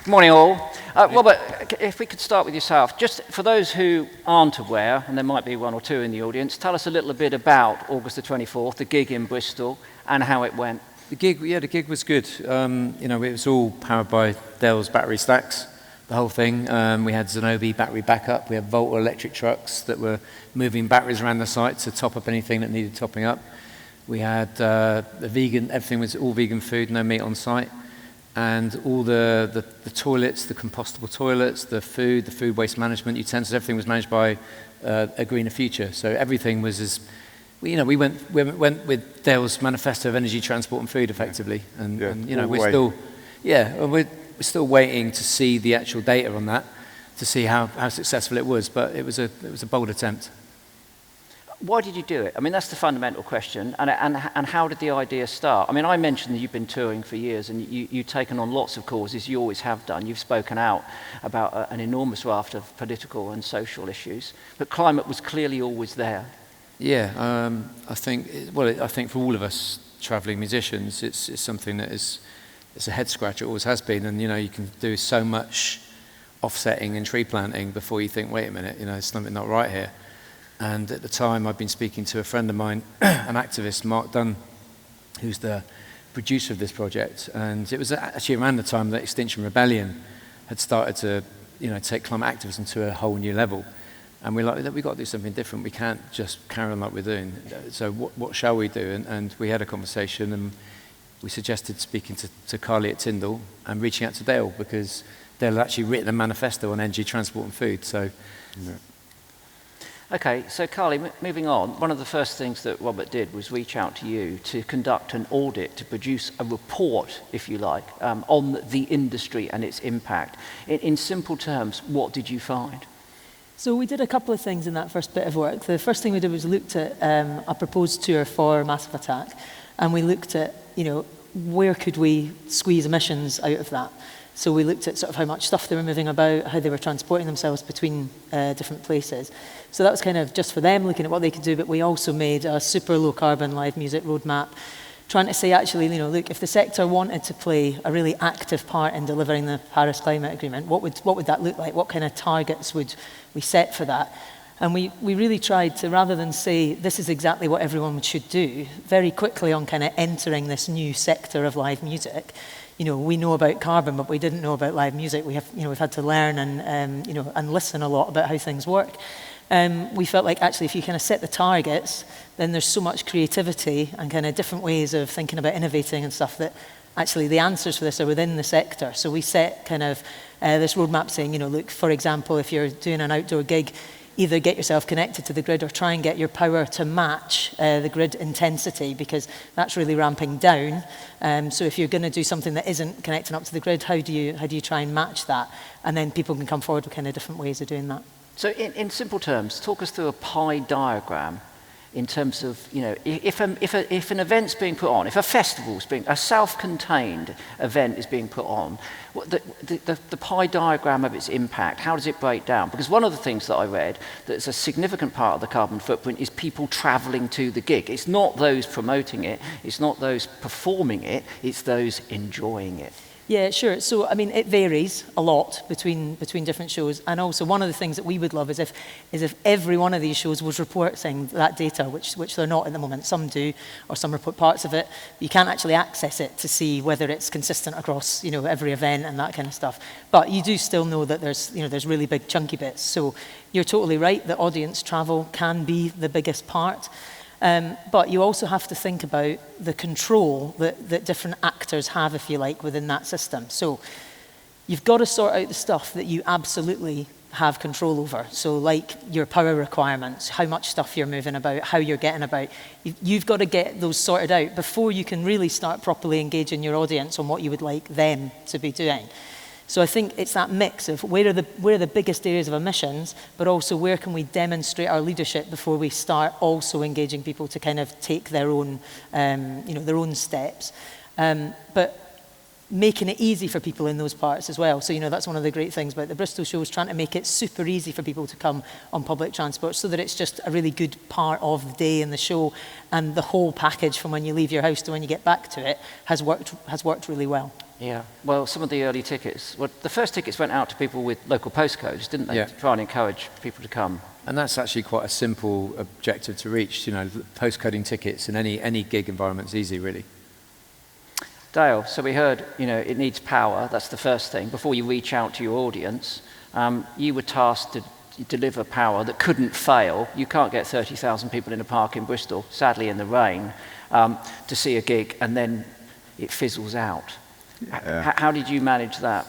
Morning all. Robert, if we could start with yourself. Just for those who aren't aware, and there might be one or two in the audience, tell us a little bit about August the 24th, the gig in Bristol, and how it went. The gig was good. It was all powered by Dell's battery stacks, the whole thing. We had Zenobē battery backup. We had Volta electric trucks that were moving batteries around the site to top up anything that needed topping up. We had everything was all vegan food, no meat on site. And all the toilets, the compostable toilets, the food waste management utensils, everything was managed by a greener future. So everything was we went with Dell's manifesto of energy, transport, and food effectively. And we're still waiting to see the actual data on that, to see how successful it was. But it was a bold attempt. Why did you do it? I mean, that's the fundamental question. And how did the idea start? I mean, I mentioned that you've been touring for years and you've taken on lots of causes. You always have done. You've spoken out about an enormous raft of political and social issues. But climate was clearly always there. Yeah, I think for all of us travelling musicians, it's something that it's a head scratcher. It always has been. And you can do so much offsetting and tree planting before you think, wait a minute, there's something not right here. And at the time, I'd been speaking to a friend of mine, an activist, Mark Dunn, who's the producer of this project. And it was actually around the time that Extinction Rebellion had started to, take climate activism to a whole new level. And we're like, we've got to do something different. We can't just carry on like we're doing. So what shall we do? And we had a conversation, and we suggested speaking to Carly at Tyndall and reaching out to Dale, because Dale had actually written a manifesto on energy, transport, and food. So. Yeah. Okay, so Carly, moving on, one of the first things that Robert did was reach out to you to conduct an audit, to produce a report, if you like, on the industry and its impact. In simple terms, what did you find? So we did a couple of things in that first bit of work. The first thing we did was looked at a proposed tour for Massive Attack, and we looked at, where could we squeeze emissions out of that. So we looked at sort of how much stuff they were moving about, how they were transporting themselves between different places. So that was kind of just for them, looking at what they could do, but we also made a super low carbon live music roadmap, trying to say actually, look, if the sector wanted to play a really active part in delivering the Paris Climate Agreement, what would that look like? What kind of targets would we set for that? And we really tried to, rather than say this is exactly what everyone should do, very quickly on kind of entering this new sector of live music, we know about carbon, but we didn't know about live music. We've had to learn and listen a lot about how things work. We felt like actually if you kind of set the targets, then there's so much creativity and kind of different ways of thinking about innovating and stuff that actually the answers for this are within the sector. So we set kind of this roadmap saying, look, for example, if you're doing an outdoor gig, either get yourself connected to the grid or try and get your power to match the grid intensity, because that's really ramping down. So if you're going to do something that isn't connecting up to the grid, how do you try and match that? And then people can come forward with kind of different ways of doing that. So in simple terms, talk us through a pie diagram in terms of, if an event's being put on, if a self-contained event is being put on, the pie diagram of its impact, how does it break down? Because one of the things that I read that's a significant part of the carbon footprint is people travelling to the gig. It's not those promoting it, it's not those performing it, it's those enjoying it. Yeah, sure. So, it varies a lot between different shows. And also, one of the things that we would love is if every one of these shows was reporting that data, which they're not at the moment. Some do, or some report parts of it. But you can't actually access it to see whether it's consistent across, every event and that kind of stuff. But you do still know that there's really big chunky bits. So you're totally right that audience travel can be the biggest part. But you also have to think about the control that different actors have, if you like, within that system. So you've got to sort out the stuff that you absolutely have control over. So like your power requirements, how much stuff you're moving about, how you're getting about. You've got to get those sorted out before you can really start properly engaging your audience on what you would like them to be doing. So I think it's that mix of where are the biggest areas of emissions, but also where can we demonstrate our leadership before we start also engaging people to kind of take their own, their own steps. But making it easy for people in those parts as well. So, that's one of the great things about the Bristol show, is trying to make it super easy for people to come on public transport so that it's just a really good part of the day in the show, and the whole package from when you leave your house to when you get back to it has worked really well. Yeah, well, some of the early tickets, well, the first tickets went out to people with local postcodes, didn't they? Yeah. To try and encourage people to come. And that's actually quite a simple objective to reach. You know, postcoding tickets in any gig environment is easy, really. Dale, so we heard, you know, it needs power. That's the first thing. Before you reach out to your audience, you were tasked to deliver power that couldn't fail. You can't get 30,000 people in a park in Bristol, sadly in the rain, to see a gig, and then it fizzles out. Yeah. How did you manage that?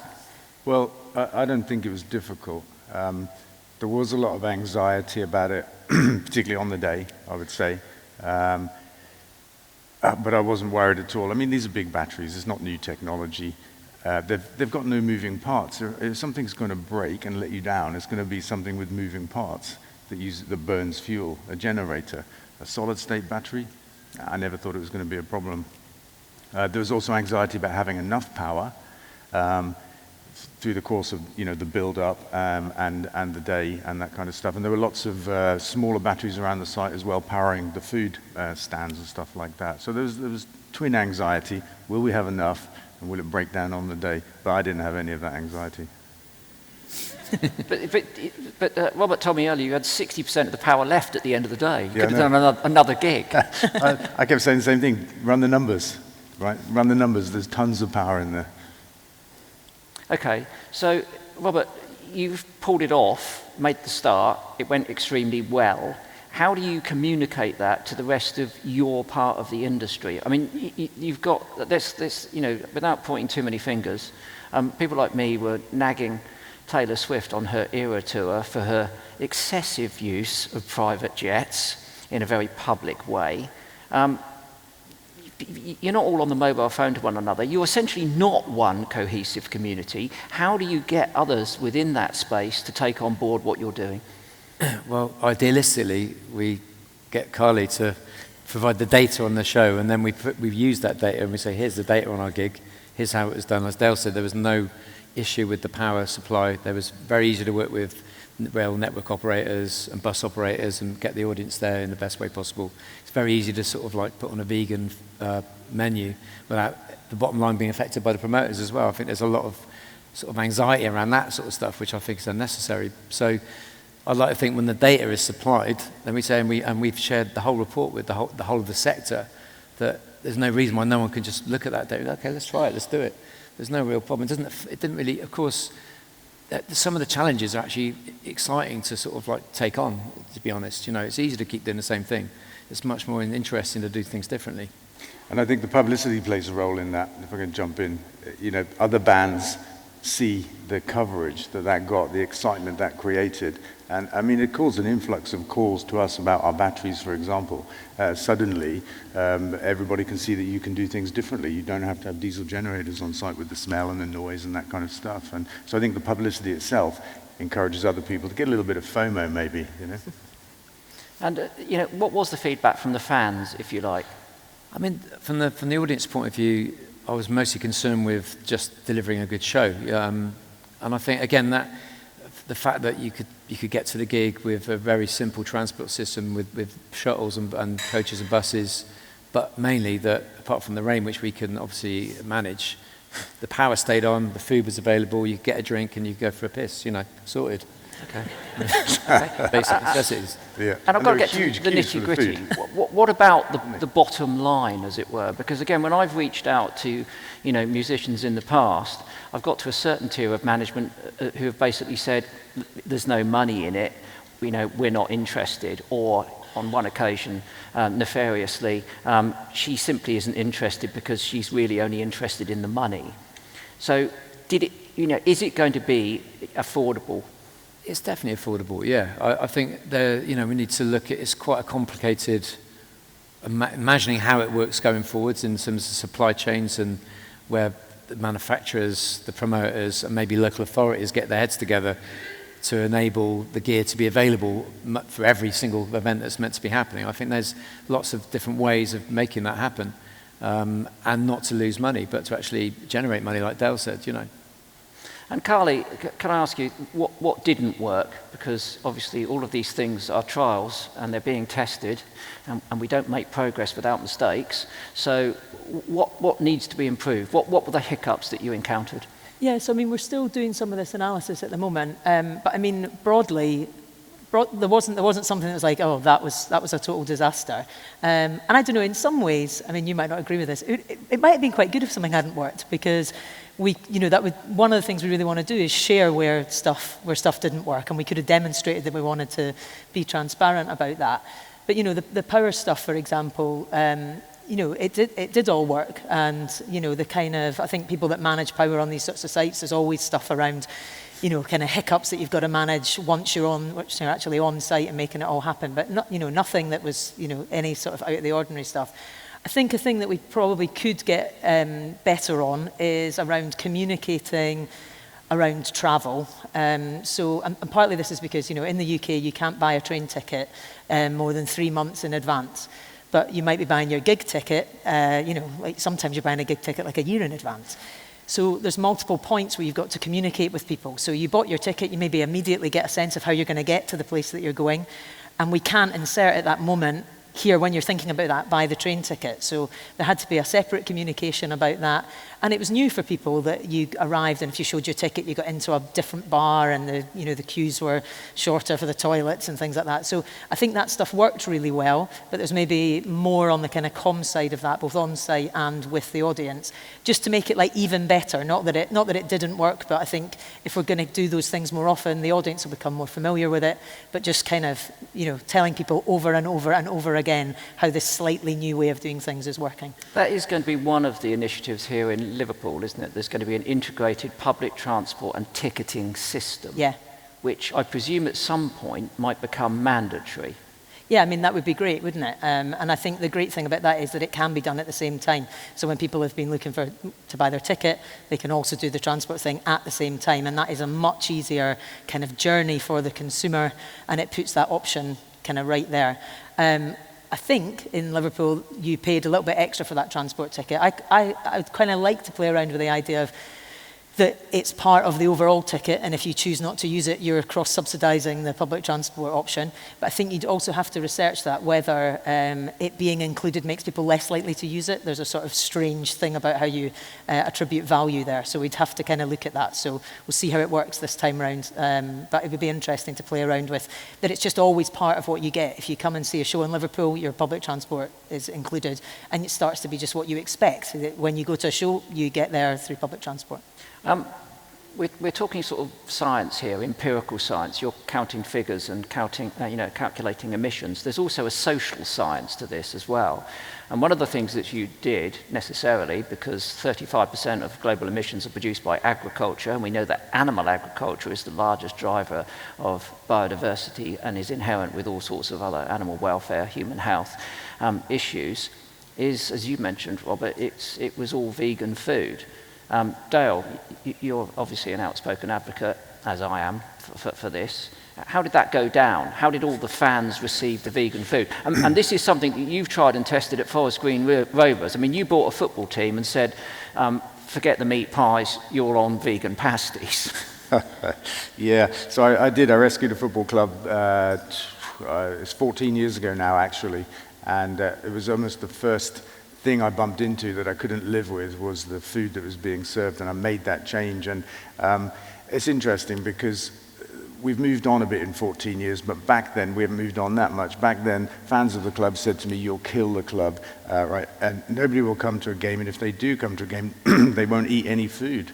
Well, I don't think it was difficult. There was a lot of anxiety about it, particularly on the day, I would say. But I wasn't worried at all. I mean, these are big batteries. It's not new technology. They've got no moving parts. If something's going to break and let you down, it's going to be something with moving parts that burns fuel, a generator. A solid-state battery, I never thought it was going to be a problem. There was also anxiety about having enough power through the course of, you know, the build-up and the day and that kind of stuff. And there were lots of smaller batteries around the site as well, powering the food stands and stuff like that. So there was twin anxiety. Will we have enough? And will it break down on the day? But I didn't have any of that anxiety. But Robert told me earlier you had 60% of the power left at the end of the day. You Yeah, could have done another gig. I kept saying the same thing. Run the numbers, right? Run the numbers. There's tons of power in there. Okay, so Robert, you've pulled it off, made the start, it went extremely well. How do you communicate that to the rest of your part of the industry? I mean, you've got this, you know, without pointing too many fingers, people like me were nagging Taylor Swift on her Era tour for her excessive use of private jets in a very public way. You're not all on the mobile phone to one another. You're essentially not one cohesive community. How do you get others within that space to take on board what you're doing? Well, idealistically, we get Carly to provide the data on the show, and then we use that data and we say, here's the data on our gig, here's how it was done. As Dale said, there was no issue with the power supply. There was very easy to work with rail network operators and bus operators and get the audience there in the best way possible. It's very easy to sort of like put on a vegan menu without the bottom line being affected by the promoters as well. I think there's a lot of sort of anxiety around that sort of stuff, which I think is unnecessary. So I'd like to think when the data is supplied, then we say, and we've shared the whole report with the whole of the sector, that there's no reason why no one can just look at that data. Okay, let's try it, let's do it. There's no real problem. It didn't really, of course, some of the challenges are actually exciting to sort of like take on, to be honest. You know, it's easy to keep doing the same thing. It's much more interesting to do things differently. And I think the publicity plays a role in that, if I can jump in. You know, other bands see the coverage that got, the excitement that created. And I mean, it caused an influx of calls to us about our batteries, for example. Suddenly, everybody can see that you can do things differently. You don't have to have diesel generators on site with the smell and the noise and that kind of stuff. And so I think the publicity itself encourages other people to get a little bit of FOMO, maybe, you know. And, you know, what was the feedback from the fans, if you like? I mean, from the audience point of view, I was mostly concerned with just delivering a good show. And I think, again, that the fact that you could get to the gig with a very simple transport system with shuttles and coaches and buses, but mainly that apart from the rain, which we can obviously manage, the power stayed on, the food was available, you get a drink and you go for a piss, you know, sorted. Okay. Basic necessities. Yeah. And I've got to get huge to the queues for the nitty-gritty. food. What about the bottom line, as it were? Because again, when I've reached out to, you know, musicians in the past, I've got to a certain tier of management who have basically said, there's no money in it, you know, we're not interested. Or on one occasion, nefariously, she simply isn't interested because she's really only interested in the money. So is it going to be affordable? It's definitely affordable, yeah. I think we need to look at, it's quite a complicated, imagining how it works going forwards in terms of supply chains and where the manufacturers, the promoters, and maybe local authorities get their heads together to enable the gear to be available for every single event that's meant to be happening. I think there's lots of different ways of making that happen, and not to lose money, but to actually generate money, like Dale said, you know. And Carly, can I ask you, what didn't work? Because obviously all of these things are trials and they're being tested, and we don't make progress without mistakes. So what needs to be improved? What were the hiccups that you encountered? Yeah, so I mean, we're still doing some of this analysis at the moment, but I mean, broadly, there wasn't something that was like, oh, that was a total disaster. And I don't know, in some ways, I mean, you might not agree with this, it might have been quite good if something hadn't worked, because one of the things we really want to do is share where stuff didn't work, and we could have demonstrated that we wanted to be transparent about that. But the power stuff, for example, it did all work, and the kind of, I think people that manage power on these sorts of sites, there's always stuff around, kind of hiccups that you've got to manage once you're actually on site and making it all happen. But nothing that was any sort of out of the ordinary stuff. I think a thing that we probably could get better on is around communicating around travel. And partly this is because, in the UK, you can't buy a train ticket more than 3 months in advance. But you might be buying your gig ticket, like sometimes you're buying a gig ticket like a year in advance. So there's multiple points where you've got to communicate with people. So you bought your ticket, you maybe immediately get a sense of how you're going to get to the place that you're going. And we can't insert at that moment, here when you're thinking about that, buy the train ticket. So there had to be a separate communication about that. And it was new for people that you arrived, and if you showed your ticket, you got into a different bar, and the queues were shorter for the toilets and things like that. So I think that stuff worked really well, but there's maybe more on the kind of comm side of that, both on site and with the audience, just to make it like even better. Not that it didn't work, but I think if we're going to do those things more often, the audience will become more familiar with it. But just kind of telling people over and over and over again how this slightly new way of doing things is working. That is going to be one of the initiatives here in Liverpool, isn't it? There's going to be an integrated public transport and ticketing system, yeah, which I presume at some point might become mandatory. Yeah, I mean, that would be great, wouldn't it? And I think the great thing about that is that it can be done at the same time. So when people have been looking to buy their ticket, they can also do the transport thing at the same time. And that is a much easier kind of journey for the consumer, and it puts that option kind of right there. I think in Liverpool, you paid a little bit extra for that transport ticket. I would kind of like to play around with the idea of that it's part of the overall ticket, and if you choose not to use it, you're cross-subsidising the public transport option. But I think you'd also have to research that, whether it being included makes people less likely to use it. There's a sort of strange thing about how you attribute value there, so we'd have to kind of look at that. So we'll see how it works this time around, but it would be interesting to play around with that. It's just always part of what you get. If you come and see a show in Liverpool, your public transport is included, and it starts to be just what you expect. When you go to a show, you get there through public transport. We're talking sort of science here, empirical science. You're counting figures and calculating emissions. There's also a social science to this as well. And one of the things that you did necessarily, because 35% of global emissions are produced by agriculture, and we know that animal agriculture is the largest driver of biodiversity and is inherent with all sorts of other animal welfare, human health issues, is, as you mentioned, Robert, it was all vegan food. Dale, you're obviously an outspoken advocate, as I am, for this. How did that go down? How did all the fans receive the vegan food? And this is something that you've tried and tested at Forest Green Rovers. I mean, you bought a football team and said, forget the meat pies, you're on vegan pasties. Yeah, so I did. I rescued a football club, it's 14 years ago now, actually. And it was almost the first thing I bumped into that I couldn't live with was the food that was being served, and I made that change. And it's interesting because we've moved on a bit in 14 years, but back then we haven't moved on that much. Back then, fans of the club said to me, "You'll kill the club," right? And nobody will come to a game, and if they do come to a game, they won't eat any food.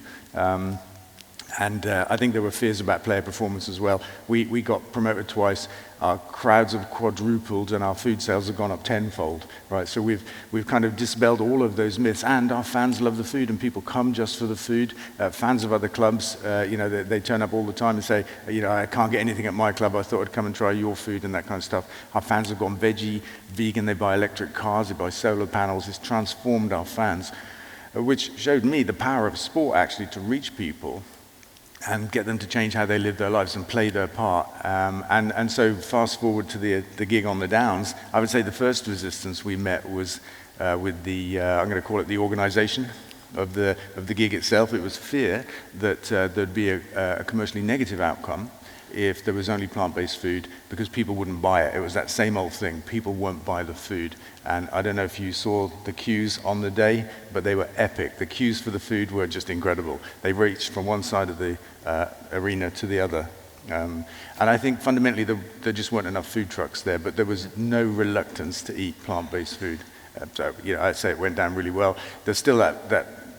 And I think there were fears about player performance as well. We got promoted twice. Our crowds have quadrupled, and our food sales have gone up tenfold, right? So we've kind of dispelled all of those myths, and our fans love the food, and people come just for the food. Fans of other clubs, they turn up all the time and say, I can't get anything at my club. I thought I'd come and try your food and that kind of stuff. Our fans have gone veggie, vegan. They buy electric cars. They buy solar panels. It's transformed our fans, which showed me the power of sport actually to reach people and get them to change how they live their lives and play their part. And so fast forward to the gig on the Downs, I would say the first resistance we met was with I'm going to call it the organisation, of the gig itself. It was fear that there'd be a commercially negative outcome if there was only plant-based food, because people wouldn't buy it. It was that same old thing. People won't buy the food. And I don't know if you saw the queues on the day, but they were epic. The queues for the food were just incredible. They reached from one side of the arena to the other. And I think fundamentally there just weren't enough food trucks there, but there was no reluctance to eat plant-based food. So, I'd say it went down really well. There's still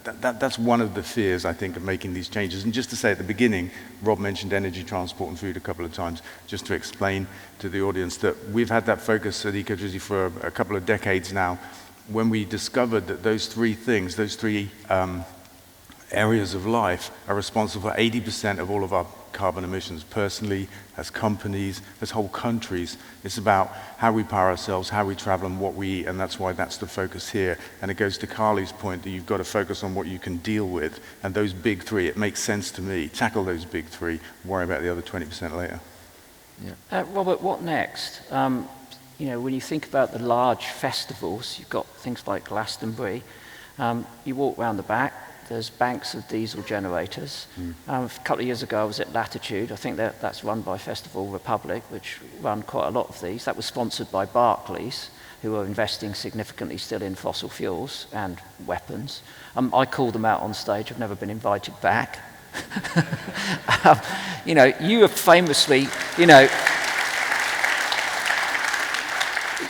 that's one of the fears, I think, of making these changes. And just to say at the beginning, Rob mentioned energy, transport, and food a couple of times, just to explain to the audience that we've had that focus at EcoDrizzy for a couple of decades now, when we discovered that those three things, those three areas of life are responsible for 80% of all of our carbon emissions, personally, as companies, as whole countries. It's about how we power ourselves, how we travel, and what we eat, and that's why that's the focus here. And it goes to Carly's point that you've got to focus on what you can deal with, and those big three, it makes sense to me. Tackle those big three, worry about the other 20% later. Yeah. Robert, what next? When you think about the large festivals, you've got things like Glastonbury. You walk around the back, there's banks of diesel generators. A couple of years ago I was at Latitude. I think that's run by Festival Republic, which run quite a lot of these. That was sponsored by Barclays, who are investing significantly still in fossil fuels and weapons. I called them out on stage. I've never been invited back. You have famously,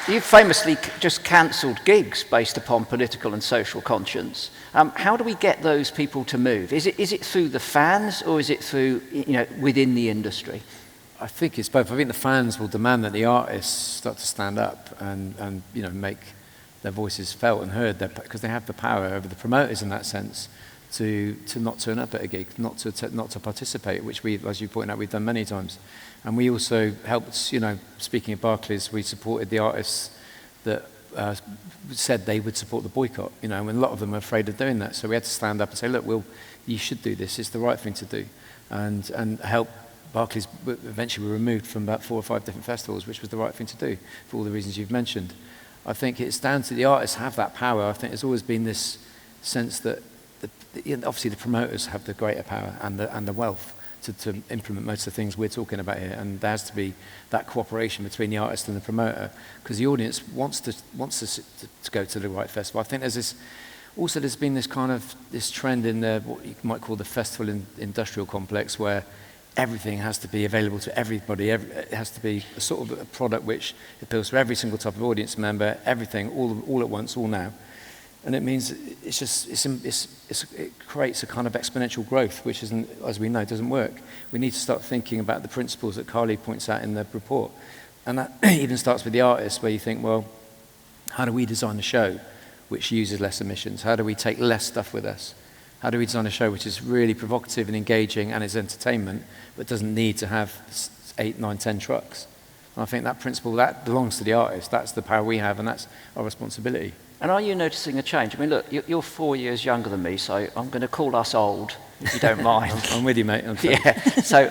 You've famously just cancelled gigs based upon political and social conscience. How do we get those people to move? Is it through the fans, or is it through within the industry? I think it's both. I think the fans will demand that the artists start to stand up and make their voices felt and heard, because they have the power over the promoters in that sense to not turn up at a gig, not to participate, which we, as you point out, we've done many times. And we also helped, speaking of Barclays, we supported the artists that said they would support the boycott, when a lot of them were afraid of doing that. So we had to stand up and say, look, you should do this, it's the right thing to do. And help Barclays eventually were removed from about 4 or 5 different festivals, which was the right thing to do for all the reasons you've mentioned. I think it's down to the artists have that power. I think there's always been this sense that obviously the promoters have the greater power and the wealth to implement most of the things we're talking about here, and there has to be that cooperation between the artist and the promoter, because the audience wants to go to the right festival. I think there's been this kind of this trend in what you might call the festival industrial complex, where everything has to be available to everybody. It has to be a sort of a product which appeals to every single type of audience member, everything, all at once, all now. And it means it creates a kind of exponential growth, which isn't, as we know, doesn't work. We need to start thinking about the principles that Carly points out in the report. And that even starts with the artist, where you think, well, how do we design a show which uses less emissions? How do we take less stuff with us? How do we design a show which is really provocative and engaging and is entertainment, but doesn't need to have 8, 9, 10 trucks? And I think that principle, that belongs to the artist. That's the power we have, and that's our responsibility. And are you noticing a change? I mean, look, you're 4 years younger than me, so I'm going to call us old, if you don't mind. I'm with you, mate. Yeah, so,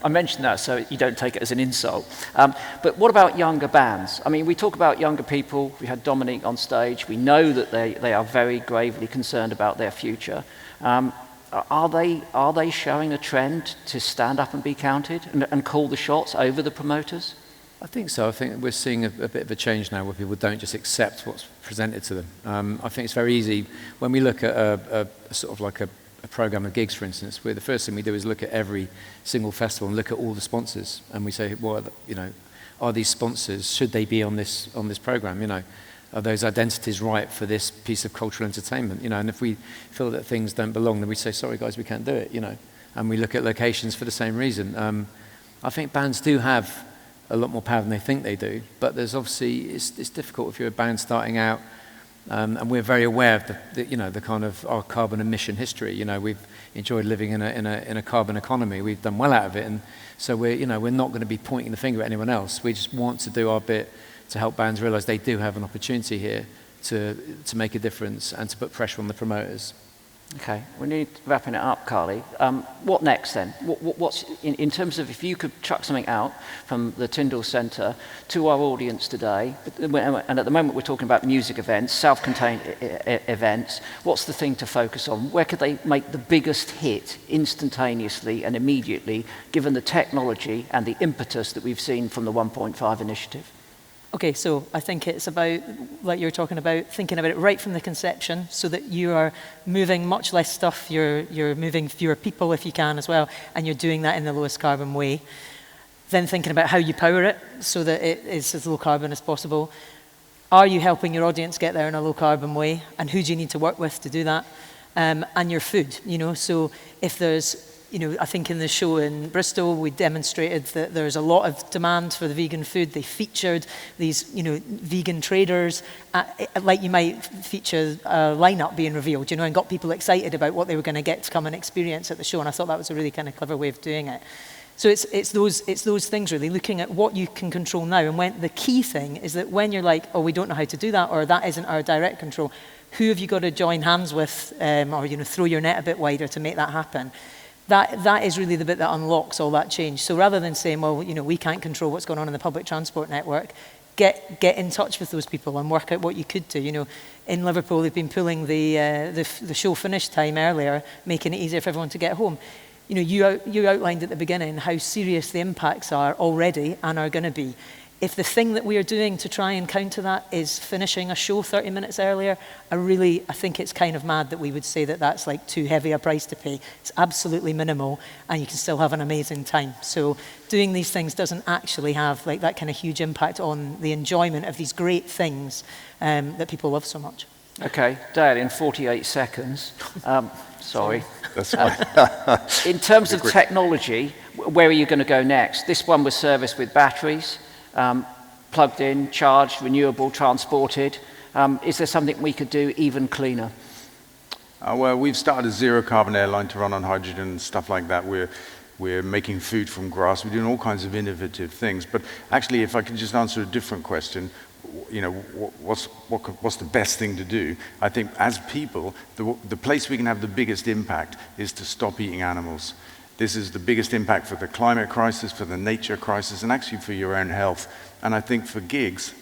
I mentioned that so you don't take it as an insult. But what about younger bands? I mean, we talk about younger people. We had Dominique on stage. We know that they are very gravely concerned about their future. Are they showing a trend to stand up and be counted and call the shots over the promoters? I think so. I think we're seeing a bit of a change now, where people don't just accept what's presented to them. I think it's very easy when we look at a sort of like a program of gigs, for instance, where the first thing we do is look at every single festival and look at all the sponsors, and we say, well, are these sponsors, should they be on this program? Are those identities right for this piece of cultural entertainment? And if we feel that things don't belong, then we say, sorry guys, we can't do it. And we look at locations for the same reason. I think bands do have a lot more power than they think they do, but there's obviously it's difficult if you're a band starting out, and we're very aware of the kind of our carbon emission history. We've enjoyed living in a carbon economy. We've done well out of it, and so we're not going to be pointing the finger at anyone else. We just want to do our bit to help bands realise they do have an opportunity here to make a difference and to put pressure on the promoters. Okay, we need wrapping it up, Carly. What next then? What's in terms of if you could chuck something out from the Tyndall Centre to our audience today, and at the moment we're talking about music events, self-contained events, what's the thing to focus on? Where could they make the biggest hit instantaneously and immediately, given the technology and the impetus that we've seen from the 1.5 initiative? Okay, so I think it's about, like you're talking about, thinking about it right from the conception so that you are moving much less stuff, you're moving fewer people if you can as well, and you're doing that in the lowest carbon way. Then thinking about how you power it so that it is as low carbon as possible. Are you helping your audience get there in a low carbon way? And who do you need to work with to do that? And your food, so if there's, I think in the show in Bristol, we demonstrated that there's a lot of demand for the vegan food. They featured these, vegan traders, like you might feature a lineup being revealed, and got people excited about what they were going to get to come and experience at the show. And I thought that was a really kind of clever way of doing it. So it's those things really, looking at what you can control now. And when the key thing is that when you're like, oh, we don't know how to do that, or that isn't our direct control, who have you got to join hands with, or throw your net a bit wider to make that happen? That is really the bit that unlocks all that change. So rather than saying, well, we can't control what's going on in the public transport network, get in touch with those people and work out what you could do. In Liverpool, they've been pulling the show finish time earlier, making it easier for everyone to get home. You outlined at the beginning how serious the impacts are already and are going to be. If the thing that we are doing to try and counter that is finishing a show 30 minutes earlier, I think it's kind of mad that we would say that that's like too heavy a price to pay. It's absolutely minimal, and you can still have an amazing time. So doing these things doesn't actually have like that kind of huge impact on the enjoyment of these great things that people love so much. Okay, Dale, in 48 seconds. Sorry. That's fine. In terms of technology, where are you going to go next? This one was serviced with batteries. Plugged in, charged, renewable, transported. Is there something we could do even cleaner? Well, we've started a zero carbon airline to run on hydrogen and stuff like that. We're making food from grass. We're doing all kinds of innovative things. But actually, if I could just answer a different question, what's the best thing to do? I think as people, the place we can have the biggest impact is to stop eating animals. This is the biggest impact for the climate crisis, for the nature crisis, and actually for your own health. And I think for gigs,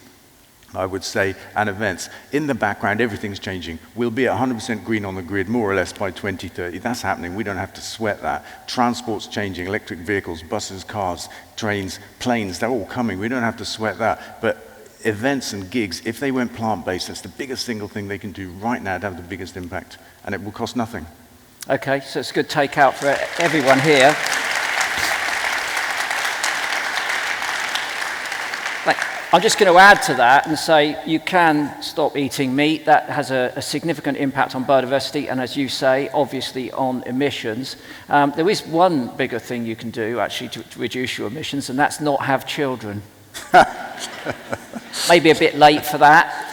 I would say, and events, in the background, everything's changing. We'll be at 100% green on the grid, more or less, by 2030. That's happening. We don't have to sweat that. Transport's changing. Electric vehicles, buses, cars, trains, planes, they're all coming. We don't have to sweat that. But events and gigs, if they went plant-based, that's the biggest single thing they can do right now to have the biggest impact. And it will cost nothing. Okay, so it's a good takeout for everyone here. I'm just going to add to that and say you can stop eating meat. That has a significant impact on biodiversity and, as you say, obviously on emissions. There is one bigger thing you can do, actually, to reduce your emissions, and that's not have children. Maybe a bit late for that.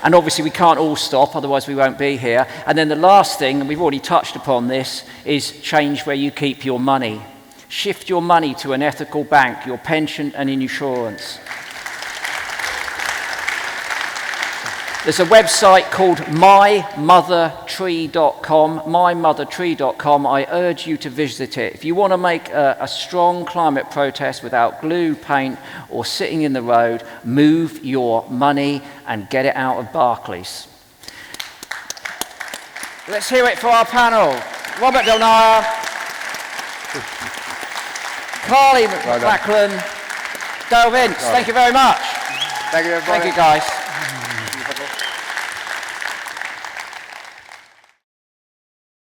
And obviously we can't all stop, otherwise we won't be here. And then the last thing, and we've already touched upon this, is change where you keep your money. Shift your money to an ethical bank, your pension and insurance. There's a website called mymothertree.com, mymothertree.com. I urge you to visit it. If you want to make a strong climate protest without glue, paint, or sitting in the road, move your money and get it out of Barclays. Let's hear it for our panel. Robert Delnaya, Carly McLachlan, Dale Vince. Thank you very much. Thank you, everybody. Thank you, guys.